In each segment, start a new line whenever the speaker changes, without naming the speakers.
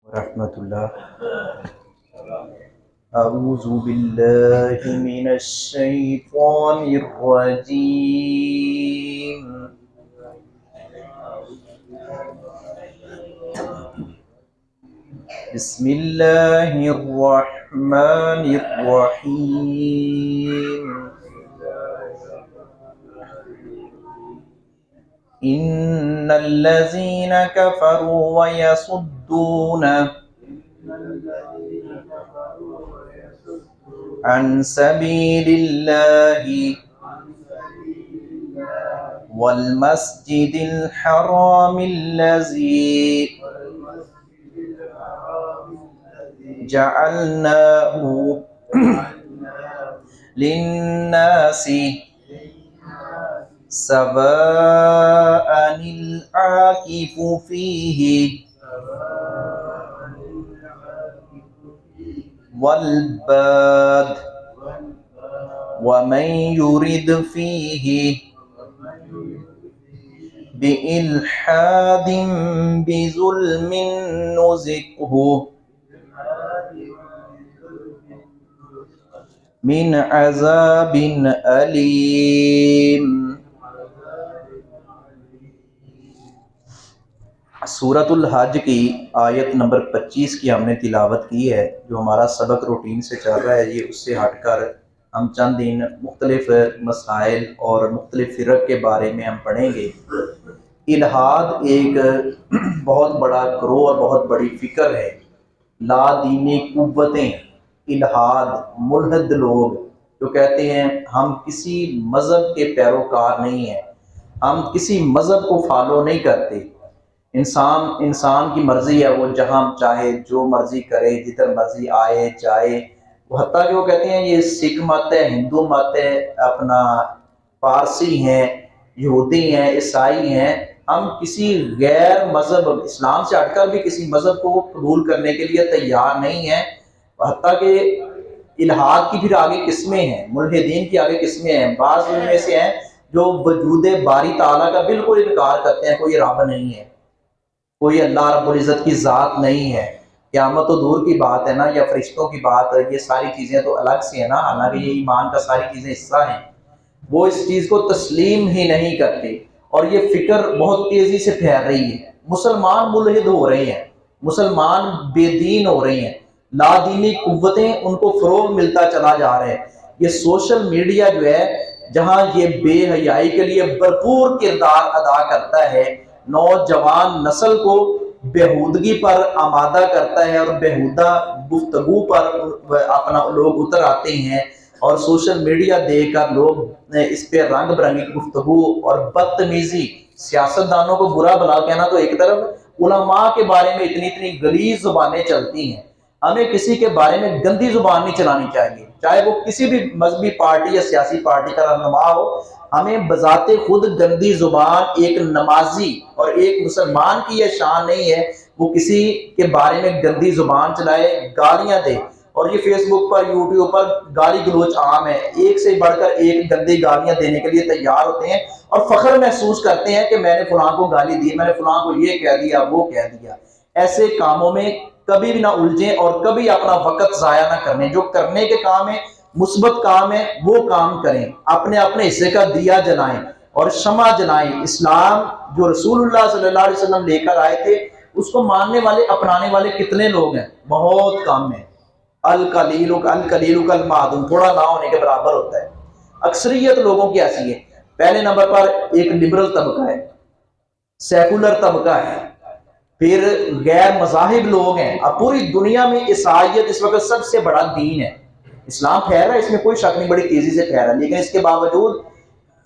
ورحمۃ اللہ۔ اعوذ باللہ من الشیطان الرجیم۔ بسم اللہ الرحمن الرحیم۔ ان الذین کفروا ویصدون عن سبیل اللہ والمسجد الحرام الذی جعلناه للناس سواء العاکف فیہ والباد ومن يرد فيه بإلحاد بظلم نذقه من عذاب أليم۔ سورۃ الحج کی آیت نمبر 25 کی ہم نے تلاوت کی ہے۔ جو ہمارا سبق روٹین سے چل رہا ہے یہ اس سے ہٹ کر ہم چند دن مختلف مسائل اور مختلف فرق کے بارے میں ہم پڑھیں گے۔ الحاد ایک بہت بڑا گروہ اور بہت بڑی فکر ہے۔ لا دینی قوتیں، الحاد ملحد لوگ جو کہتے ہیں ہم کسی مذہب کے پیروکار نہیں ہیں، ہم کسی مذہب کو فالو نہیں کرتے، انسان کی مرضی ہے، وہ جہاں چاہے جو مرضی کرے، جدھر مرضی آئے جائے۔ حتیٰ کہ وہ کہتے ہیں یہ سکھ مت ہے، ہندو مت ہے، اپنا پارسی ہیں، یہودی ہیں، عیسائی ہیں، ہم کسی غیر مذہب اسلام سے ہٹ کر بھی کسی مذہب کو قبول کرنے کے لیے تیار نہیں ہیں۔ حتیٰ کہ الحاد کی پھر آگے قسمیں ہیں، ملحدین کی آگے قسمیں ہیں۔ بعض ان میں سے ہیں جو وجود باری تعالیٰ کا بالکل انکار کرتے ہیں، کوئی رب نہیں ہے، کوئی اللہ رب العزت کی ذات نہیں ہے، قیامت تو دور کی بات ہے نا، یا فرشتوں کی بات ہے، یہ ساری چیزیں تو الگ سے ہیں نا، حالانکہ یہ ایمان کا ساری چیزیں حصہ ہیں۔ وہ اس چیز کو تسلیم ہی نہیں کرتے اور یہ فکر بہت تیزی سے پھیل رہی ہے۔ مسلمان ملحد ہو رہے ہیں، مسلمان بے دین ہو رہے ہیں، لا دینی قوتیں ان کو فروغ ملتا چلا جا رہا ہے۔ یہ سوشل میڈیا جو ہے جہاں یہ بے حیائی کے لیے بھرپور کردار ادا کرتا ہے، نوجوان نسل کو بےہودگی پر آمادہ کرتا ہے اور بےہودہ گفتگو پر اپنا لوگ اتر آتے ہیں، اور سوشل میڈیا دیکھ کر لوگ اس پہ رنگ برنگی گفتگو اور بدتمیزی، سیاستدانوں کو برا بھلا کہنا تو ایک طرف، علماء کے بارے میں اتنی غلیظ زبانیں چلتی ہیں۔ ہمیں کسی کے بارے میں گندی زبان نہیں چلانی چاہیے، چاہے وہ کسی بھی مذہبی پارٹی یا سیاسی پارٹی کا رہنما ہو۔ ہمیں بذات خود گندی زبان، ایک نمازی اور ایک مسلمان کی یہ شان نہیں ہے وہ کسی کے بارے میں گندی زبان چلائے، گالیاں دے۔ اور یہ فیس بک پر، یوٹیوب پر گالی گلوچ عام ہے، ایک سے بڑھ کر ایک گندی گالیاں دینے کے لیے تیار ہوتے ہیں اور فخر محسوس کرتے ہیں کہ میں نے فلاں کو گالی دی، میں نے فلاں کو یہ کہہ دیا، وہ کہہ دیا۔ ایسے کاموں میں کبھی بھی نہ الجھیں اور کبھی اپنا وقت ضائع نہ کریں۔ جو کرنے کے کام ہے، مثبت کام ہے، وہ کام کریں، اپنے حصے کا دیا جلائیں اور شمع جلائیں۔ اسلام جو رسول اللہ صلی اللہ علیہ وسلم لے کر آئے تھے اس کو ماننے والے، اپنانے والے کتنے لوگ ہیں؟ بہت کم ہیں۔ القلیل کالمعدوم، تھوڑا نہ ہونے کے برابر ہوتا ہے۔ اکثریت لوگوں کی ایسی ہے۔ پہلے نمبر پر ایک لبرل طبقہ ہے، سیکولر طبقہ ہے، پھر غیر مذاہب لوگ ہیں۔ اب پوری دنیا میں عیسائیت اس وقت سب سے بڑا دین ہے، اسلام پھیل رہا ہے، اس میں کوئی شک نہیں، بڑی تیزی سے پھیل رہا ہے، لیکن اس کے باوجود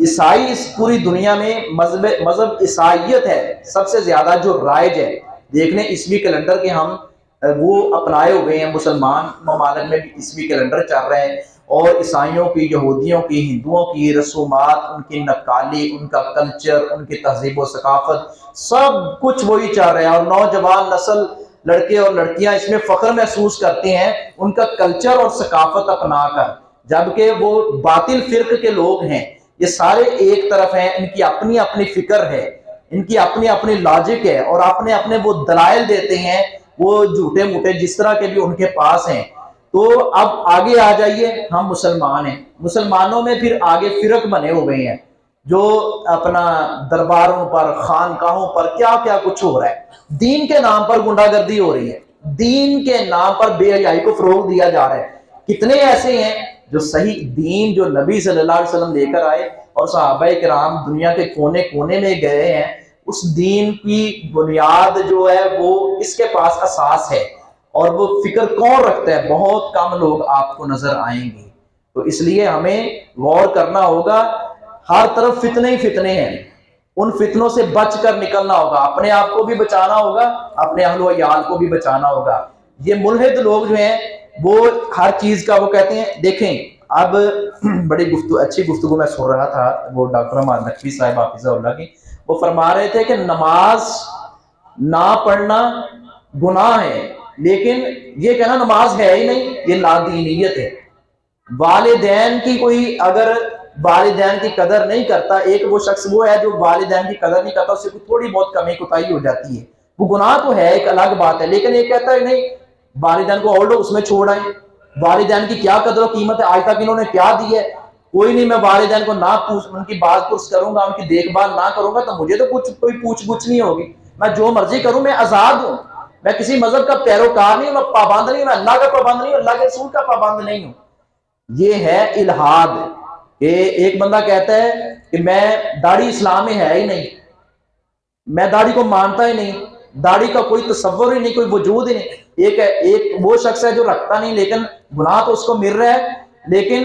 عیسائی اس پوری دنیا میں مذہب عیسائیت ہے سب سے زیادہ جو رائج ہے۔ دیکھ لیں عیسوی کیلنڈر کے ہم وہ اپنائے ہوئے ہیں، مسلمان ممالک میں بھی عیسوی کیلنڈر چل رہے ہیں، اور عیسائیوں کی، یہودیوں کی، ہندوؤں کی رسومات، ان کی نقالی، ان کا کلچر، ان کی تہذیب و ثقافت، سب کچھ وہی چل رہا ہے۔ اور نوجوان نسل، لڑکے اور لڑکیاں اس میں فخر محسوس کرتے ہیں ان کا کلچر اور ثقافت اپنا کر، جبکہ وہ باطل فرق کے لوگ ہیں۔ یہ سارے ایک طرف ہیں، ان کی اپنی اپنی فکر ہے، ان کی اپنی اپنی لاجک ہے، اور اپنے اپنے وہ دلائل دیتے ہیں وہ جھوٹے موٹے جس طرح کے بھی ان کے پاس ہیں. تو اب آگے آ جائیے, ہم مسلمان ہیں, مسلمانوں میں پھر آگے فرق بنے ہوئے ہیں جو اپنا درباروں پر خانقاہوں پر کیا کیا کچھ ہو رہا ہے. دین کے نام پر گنڈا گردی ہو رہی ہے, دین کے نام پر بے حیائی کو فروغ دیا جا رہا ہے. کتنے ایسے ہیں جو صحیح دین جو نبی صلی اللہ علیہ وسلم لے کر آئے اور صحابہ کرام دنیا کے کونے کونے میں گئے ہیں, اس دین کی بنیاد جو ہے وہ اس کے پاس اساس ہے, اور وہ فکر کون رکھتا ہے؟ بہت کم لوگ آپ کو نظر آئیں گے. تو اس لیے ہمیں غور کرنا ہوگا. ہر طرف فتنے ہی فتنے ہیں, ان فتنوں سے بچ کر نکلنا ہوگا, اپنے آپ کو بھی بچانا ہوگا, اپنے اہل و عیال کو بھی بچانا ہوگا. یہ ملحد لوگ جو ہیں وہ ہر چیز کا وہ کہتے ہیں. دیکھیں اب بڑی اچھی گفتگو میں سن رہا تھا, وہ ڈاکٹر احمد نقوی صاحب حافظہ اللہ کی, وہ فرما رہے تھے کہ نماز نہ پڑھنا گناہ ہے, لیکن یہ کہنا نماز ہے ہی نہیں, یہ لادینیت ہے. والدین کی کوئی اگر والدین کی قدر نہیں کرتا, ایک وہ شخص وہ ہے جو والدین کی قدر نہیں کرتا, اس سے تھوڑی بہت کمی کوتاہی ہو جاتی ہے, وہ گناہ تو ہے, ایک الگ بات ہے. لیکن یہ کہتا ہے نہیں والدین کو اور اس میں چھوڑ آئیں, والدین کی کیا قدر و قیمت ہے, آج تک انہوں نے کیا دی ہے, کوئی نہیں, میں والدین کو نہ ان کی بات پرس کروں گا, ان کی دیکھ بھال نہ کروں گا تو مجھے تو کچھ کوئی پوچھ گچھ نہیں ہوگی, میں جو مرضی کروں, میں آزاد ہوں, میں کسی مذہب کا پیروکار نہیں ہوں, میں پابند نہیں ہوں, میں اللہ کا پابند نہیں ہوں, اللہ کے رسول کا پابند نہیں ہوں. یہ ہے الہاد. ایک بندہ کہتا ہے کہ میں داڑھی اسلام میں ہے ہی نہیں, میں داڑھی کو مانتا ہی نہیں, داڑھی کا کوئی تصور ہی نہیں, کوئی وجود ہی نہیں. ایک وہ شخص ہے جو رکھتا نہیں لیکن گناہ تو اس کو مل رہا ہے, لیکن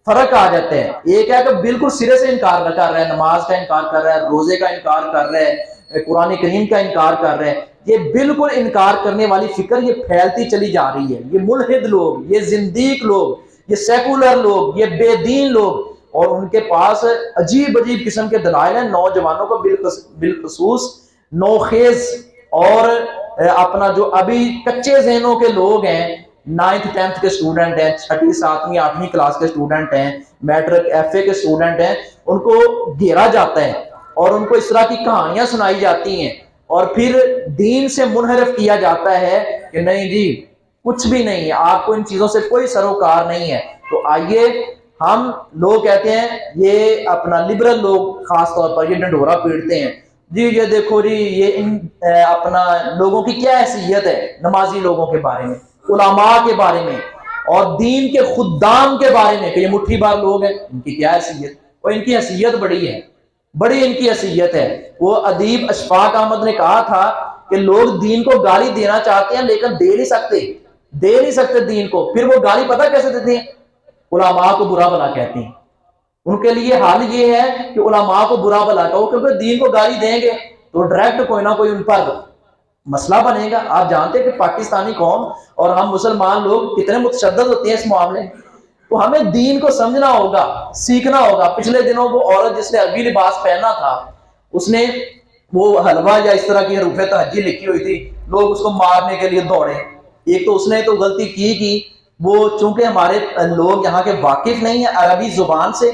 فرق آ جاتے ہیں. ایک ہے کہ بالکل سرے سے انکار کر رہا ہے, نماز کا انکار کر رہا ہے, روزے کا انکار کر رہا ہے, قرآن کریم کا انکار کر رہا ہے. یہ بالکل انکار کرنے والی فکر یہ پھیلتی چلی جا رہی ہے. یہ ملحد لوگ, یہ زندیق لوگ, یہ سیکولر لوگ, یہ بے دین لوگ, اور ان کے پاس عجیب عجیب قسم کے دلائل ہیں. نوجوانوں کو بالخصوص نوخیز اور اپنا جو ابھی کچے ذہنوں کے لوگ ہیں, 9th 10th کے سٹوڈنٹ ہیں, 6ٹھی 7ویں 8ویں کلاس کے سٹوڈنٹ ہیں, میٹرک ایف اے کے سٹوڈنٹ ہیں, ان کو گھیرا جاتا ہے اور ان کو اس طرح کی کہانیاں سنائی جاتی ہیں, اور پھر دین سے منحرف کیا جاتا ہے کہ نہیں جی کچھ بھی نہیں ہے, آپ کو ان چیزوں سے کوئی سروکار نہیں ہے. تو آئیے ہم لوگ کہتے ہیں, یہ اپنا لبرل لوگ خاص طور پر یہ ڈنڈورا پیٹتے ہیں, جی یہ دیکھو جی یہ اپنا لوگوں کی کیا حیثیت ہے, نمازی لوگوں کے بارے میں, علماء کے بارے میں, اور دین کے خدام کے بارے میں کہ یہ مٹھی بار لوگ ہیں, ان کی کیا حیثیت, اور ان کی حیثیت بڑی ہے, بڑی ان کی حیثیت ہے. وہ ادیب اشفاق احمد نے کہا تھا کہ لوگ دین کو گالی دینا چاہتے ہیں لیکن دے نہیں سکتے دین کو. پھر وہ گالی پتہ کیسے دیتے ہیں؟ علماء کو برا بھلا کہتے ہیں. ان کے لیے حال یہ ہے کہ علماء کو برا بھلا کہو, کیونکہ دین کو گالی دیں گے تو ڈائریکٹ کوئی نہ کوئی ان پر مسئلہ بنے گا. آپ جانتے ہیں کہ پاکستانی قوم اور ہم مسلمان لوگ کتنے متشدد ہوتے ہیں اس معاملے میں. تو ہمیں دین کو سمجھنا ہوگا, سیکھنا ہوگا. پچھلے دنوں وہ عورت جس نے عربی لباس پہنا تھا, اس نے وہ حلوہ یا اس طرح کی حروف تہجی لکھی ہوئی تھی, لوگ اس کو مارنے کے لیے دوڑے. ایک تو اس نے تو غلطی کی وہ چونکہ ہمارے لوگ یہاں کے واقف نہیں ہیں عربی زبان سے,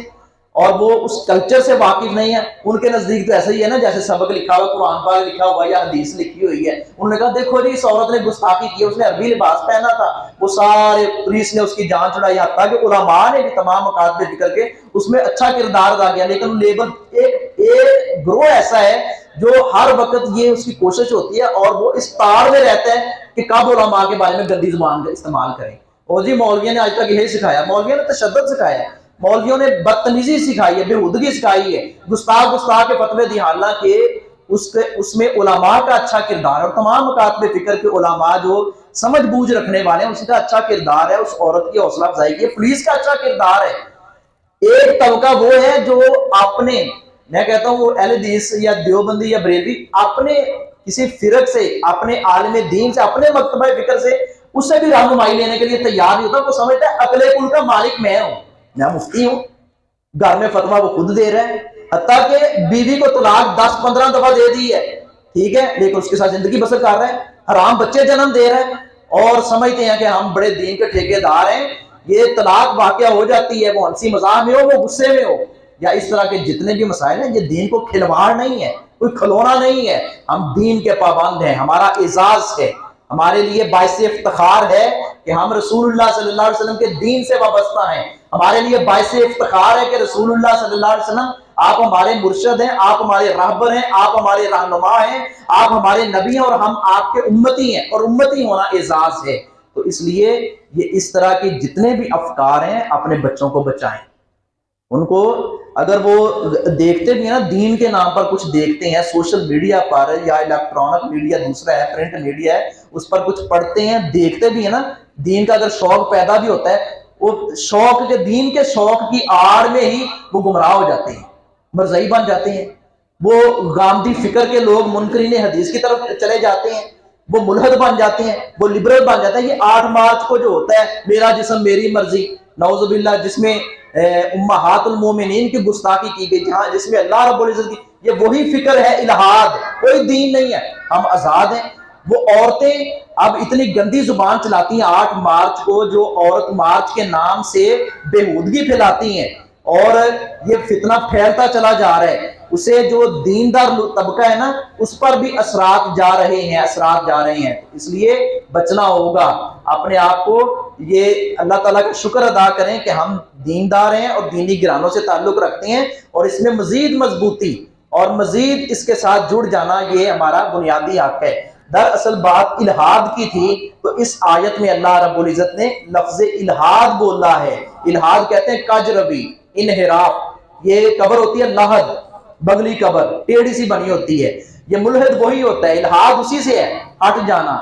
اور وہ اس کلچر سے واقف نہیں ہے. ان کے نزدیک تو ایسا ہی ہے نا جیسے سبق لکھا ہوا, قرآن پاک لکھا ہوا یا حدیث لکھی ہوئی ہے. انہوں نے کہا دیکھو جی اس عورت نے گستاخی کی, اس نے عربی لباس پہنا تھا, وہ سارے پولیس نے اس کی جان چھڑائی, حتیٰ کہ علماء نے بھی تمام مقاصد پہ ذکر کے اس میں اچھا کردار ادا کیا. لیکن لیبل ایک گروہ ایسا ہے جو ہر وقت یہ اس کی کوشش ہوتی ہے اور وہ اس تار میں رہتا ہے کہ کب علماء کے بارے میں گندی زبان کا استعمال کریں. اور جی مولویوں نے آج تک یہی سکھایا, مولویوں نے تشدد سکھایا ہے, مولویوں نے بدتمیزی سکھائی ہے, بےہودگی سکھائی ہے, گستاخ کے فتوے دی. حالانکہ اس میں علماء کا اچھا کردار ہے, اور تمام مکاتب فکر کے علماء جو سمجھ بوجھ رکھنے والے ہیں اس کا اچھا کردار ہے, اس عورت کی حوصلہ افزائی کی, پولیس کا اچھا کردار ہے. ایک طبقہ وہ ہے جو اپنے, میں کہتا ہوں وہ اہل حدیث یا دیوبندی یا بریلوی, اپنے کسی فرق سے, اپنے عالم دین سے, اپنے مکتبہ فکر سے اس سے بھی رہنمائی لینے کے لیے تیار نہیں ہوتا. وہ سمجھتا ہے اگلے کل کا مالک میں ہوں, میں مفتی ہوں, گھر میں فتویٰ وہ خود دے رہا ہے, حتیٰ کہ بیوی کو طلاق 10-15 دفعہ دے دی ہے, ٹھیک ہے, لیکن اس کے ساتھ زندگی بسر کر رہا ہے, حرام بچے جنم دے رہا ہے, اور سمجھتے ہیں کہ ہم بڑے دین کے ٹھیکیدار ہیں. یہ طلاق واقعہ ہو جاتی ہے, وہ ہنسی مزاح میں ہو, وہ غصے میں ہو, یا اس طرح کے جتنے بھی مسائل ہیں, یہ دین کو کھلواڑ نہیں ہے, کوئی کھلونا نہیں ہے. ہم دین کے پابند ہیں, ہمارا اعزاز ہے, ہمارے لیے باعث افتخار ہے کہ ہم رسول اللہ صلی اللہ علیہ وسلم کے دین سے وابستہ ہیں. ہمارے لیے باعث افتخار ہے کہ رسول اللہ صلی اللہ علیہ وسلم آپ ہمارے مرشد ہیں, آپ ہمارے راہبر ہیں, آپ ہمارے رہنما ہیں, آپ ہمارے نبی ہیں اور ہم آپ کے امتی ہیں, اور امتی ہونا اعزاز ہے. تو اس لیے یہ اس طرح کے جتنے بھی افکار ہیں اپنے بچوں کو بچائیں. ان کو اگر وہ دیکھتے بھی ہیں نا, دین کے نام پر کچھ دیکھتے ہیں سوشل میڈیا پر یا الیکٹرانک میڈیا دوسرا ہے, پرنٹ میڈیا ہے, اس پر کچھ پڑھتے ہیں دیکھتے بھی ہیں نا, دین کا اگر شوق پیدا بھی ہوتا ہے, وہ شوق کے دین کے شوق کی آڑ میں ہی وہ گمراہ ہو جاتے ہیں, مرزئی بن جاتے ہیں. وہ غامدی فکر کے لوگ منکرین حدیث کی طرف چلے جاتے ہیں, وہ ملحد بن جاتے ہیں, وہ لبرل بن جاتے ہیں. یہ 8 مارچ کو جو ہوتا ہے میرا جسم میری مرضی, نعوذ باللہ, جس میں امہات المومنین کی گستاخی کی گئی, جہاں جس میں اللہ رب العزت کی, یہ وہی فکر ہے الہاد, کوئی دین نہیں ہے. ہم آزاد ہیں. وہ عورتیں اب اتنی گندی زبان چلاتی ہیں 8 مارچ کو, جو عورت مارچ کے نام سے بےہودگی پھیلاتی ہیں, اور یہ فتنہ پھیلتا چلا جا رہا ہے. اسے جو دیندار طبقہ ہے نا, اس پر بھی اثرات جا رہے ہیں. اس لیے بچنا ہوگا اپنے آپ کو. یہ اللہ تعالیٰ کا شکر ادا کریں کہ ہم دیندار ہیں اور دینی گرانوں سے تعلق رکھتے ہیں, اور اس میں مزید مضبوطی اور مزید اس کے ساتھ جڑ جانا یہ ہمارا بنیادی حق ہے. دراصل بات الہاد کی تھی, تو اس آیت میں اللہ رب العزت نے لفظ الہاد بولا ہے. الہاد کہتے ہیں کجربی, انحراف. یہ قبر ہوتی ہے لحد, بگلی قبر ٹیڑھی سی بنی ہوتی ہے. یہ ملحد وہی ہوتا ہے, الہاد اسی سے ہے, ہٹ جانا,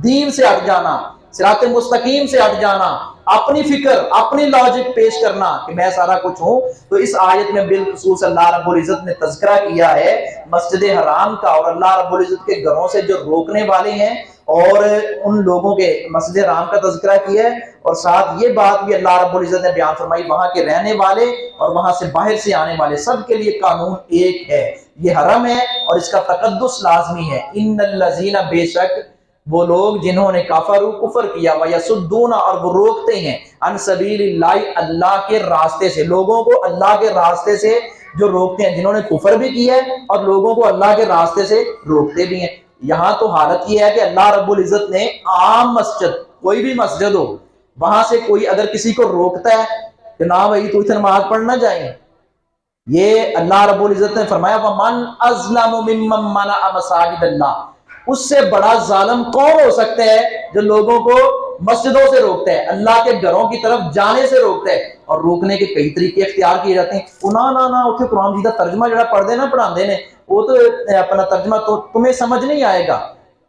دین سے ہٹ جانا, صراط مستقیم سے ہٹ جانا, اپنی فکر اپنی لاجک پیش کرنا کہ میں سارا کچھ ہوں. تو اس آیت میں بالخصوص اللہ رب العزت نے تذکرہ کیا ہے مسجد حرام کا, اور اللہ رب العزت کے گھروں سے جو روکنے والے ہیں اور ان لوگوں کے مسجد حرام کا تذکرہ کیا ہے. اور ساتھ یہ بات بھی اللہ رب العزت نے بیان فرمائی, وہاں کے رہنے والے اور وہاں سے باہر سے آنے والے سب کے لیے قانون ایک ہے. یہ حرم ہے اور اس کا تقدس لازمی ہے. ان الذین, بے شک وہ لوگ جنہوں نے کفر کیا, ویصدون, اور وہ روکتے ہیں, عن سبیل اللہ, اللہ کے راستے سے, لوگوں کو اللہ کے راستے سے جو روکتے ہیں, جنہوں نے کفر بھی کیا ہے اور لوگوں کو اللہ کے راستے سے روکتے بھی ہیں. یہاں تو حالت یہ ہے کہ اللہ رب العزت نے عام مسجد, کوئی بھی مسجد ہو, وہاں سے کوئی اگر کسی کو روکتا ہے کہ نہ بھائی تو ادھر نماز پڑھنا جائیں, یہ اللہ رب العزت نے فرمایا وَمَنْ أَظْلَمُ مِمَّنْ مَنَعَ مَسَاجِدَ اللَّهِ, اس سے بڑا ظالم کون ہو سکتا ہے جو لوگوں کو مسجدوں سے روکتا ہے, اللہ کے گھروں کی طرف جانے سے روکتا ہے. اور روکنے کے کئی طریقے اختیار کیے جاتے ہیں. نہ اتنے قرآن مجید کا ترجمہ جڑا پڑھ دے نا پڑھاندے نے, وہ تو اپنا ترجمہ تو تمہیں سمجھ نہیں آئے گا,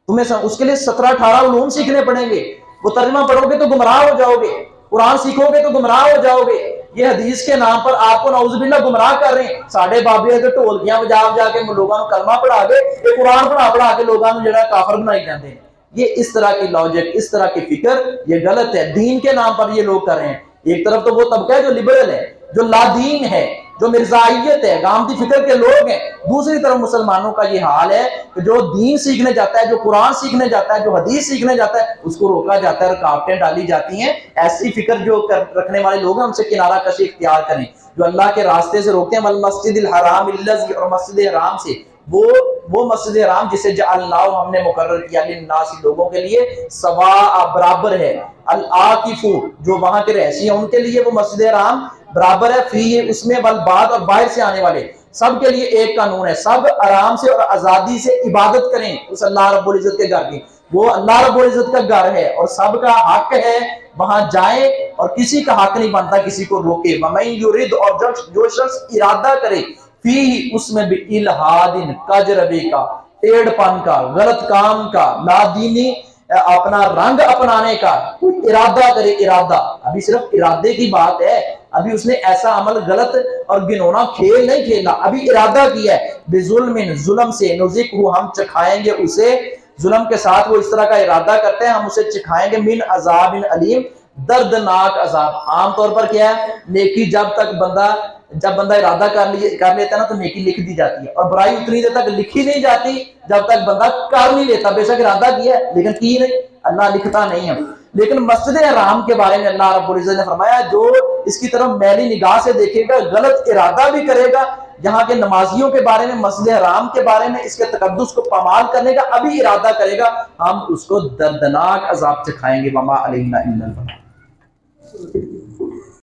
اس کے لیے 17-18 علوم سیکھنے پڑیں گے. وہ ترجمہ پڑھو گے تو گمراہ ہو جاؤ گے, قرآن سیکھو گے تو گمراہ ہو جاؤ گے. یہ حدیث کے نام پر آپ کو نعوذ باللہ گمراہ کر رہے ہیں. ساڑھے بابے اگر ٹولکیاں بجا کے لوگوں کو کلمہ پڑھا کے, یہ قرآن پڑھا کے لوگوں کو جڑا کافر بنائی جاتے ہیں. یہ اس طرح کی لاجک, اس طرح کی فکر, یہ غلط ہے. دین کے نام پر یہ لوگ کر رہے ہیں. ایک طرف تو وہ طبقہ ہے جو لبرل ہے, جو لادین ہے, جو مرزائیت ہے, غامدی فکر کے لوگ ہیں. دوسری طرف مسلمانوں کا یہ حال ہے کہ جو دین سیکھنے جاتا ہے, جو قرآن سیکھنے جاتا ہے, جو حدیث سیکھنے جاتا ہے, اس کو روکا جاتا ہے, رکاوٹیں ڈالی جاتی ہیں. ایسی فکر جو رکھنے والے لوگ ہیں ان سے کنارہ کشی اختیار کریں. جو اللہ کے راستے سے روکتے ہیں, والمسجد الحرام الذی, اور مسجد حرام سے, وہ مسجد حرام جسے جعلناہ, ہم نے مقرر کیا, للناس, لوگوں کے لیے, سواء, برابر ہے, العاکف, جو وہاں کے رہائشی ہیں ان کے لیے وہ مسجد حرام برابر ہے, فی, اس میں, والباد, اور باہر سے آنے والے سب کے لیے ایک قانون ہے. سب آرام سے اور آزادی سے عبادت کریں اس اللہ رب العزت کے گھر کی. وہ اللہ رب العزت کا گھر ہے اور سب کا حق ہے وہاں جائیں, اور کسی کا حق نہیں بنتا کسی کو روکے. وَمَن یُرِدْ, اور جو شخص ارادہ کرے, فی, اس میں بھی, الہادن, کجربے کا, ٹیڑھ پن کا, غلط کام کا, لادینی, اپنا رنگ اپنانے کا, ارادہ کرے. ارادہ ابھی صرف ارادے کی بات ہے, ابھی اس نے ایسا عمل غلط اور گنونا کھیل نہیں کھیلا, ابھی ارادہ کیا ہے. بظلم, ظلم سے, نذقہ, ہم چکھائیں گے اسے, ظلم کے ساتھ وہ اس طرح کا ارادہ کرتے ہیں, ہم اسے چکھائیں گے, من عذاب علیم, دردناک عذاب. عام طور پر کیا ہے, نیکی جب تک بندہ جب بندہ ارادہ کر لیتا ہے نا تو نیکی لکھ دی جاتی ہے، اور برائی اتنی دیر تک لکھی نہیں جاتی جب تک بندہ کر نہیں لیتا. بے شک ارادہ کیا ہے لیکن کی نہیں، اللہ لکھتا نہیں ہے. لیکن مسجد حرام کے بارے میں اللہ رب العزت نے فرمایا جو اس کی طرف میلی نگاہ سے دیکھے گا، غلط ارادہ بھی کرے گا یہاں کے نمازیوں کے بارے میں، مسجد حرام کے بارے میں، اس کے تقدس کو پامال کرنے کا ابھی ارادہ کرے گا، ہم اس کو دردناک عذاب چکھائیں گے. وما علینا الا البلاغ.